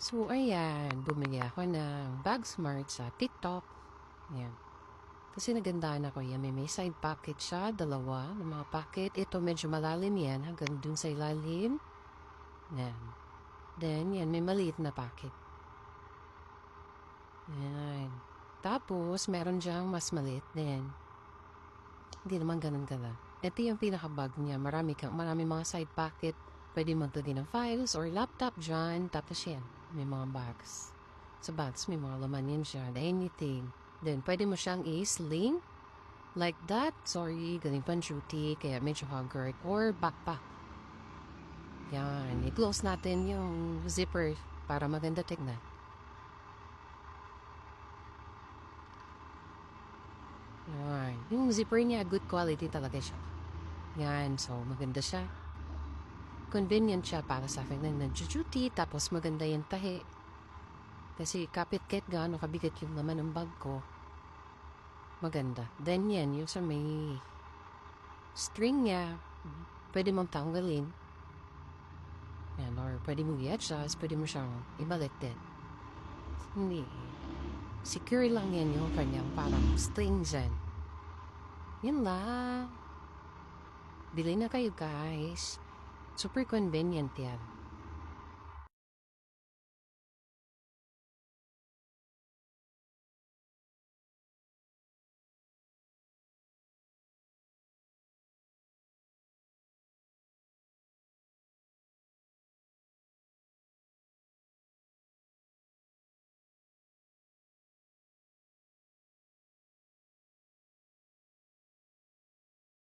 So, ayan, bumili ako ng bag smart sa TikTok. Ayan. Kasi nagandahan ako yan. May side pocket siya, dalawa ng mga pocket. Ito medyo malalim yan hanggang dun sa ilalim. Ayan. Then, yan, may maliit na pocket. Ayan. Tapos, meron diyang mas maliit din. Hindi naman ganun ka na. Ito yung pinaka-bag niya. Marami mga side pocket. Pwede maglagay ng files or laptop dyan. Tapos yan, may mga bags. Sa bags, may mga laman yan siya. Anything. Then, pwede mo siyang i-sling. Like that. Sorry, galing pang duty. Kaya medyo hugger. Or backpack. Yan. I-close natin yung zipper para maganda tignan. Yan. Yung zipper niya, good quality talaga siya. Yan. So, maganda siya. Convenient siya para sa akin na nag-duty. Tapos maganda yung tahi. Kasi kapit kahit gaano kabigat yung naman ng bag ko. Maganda. Then yan, yung sa may string niya, pwede mong tanggalin. Yan, or pwede mong i-adjust, pwede mo siyang ibalik din. Hindi. Secure lang yan yung kanyang parang string dyan. Yan lang. Bili na kayo guys. Super convenient yan.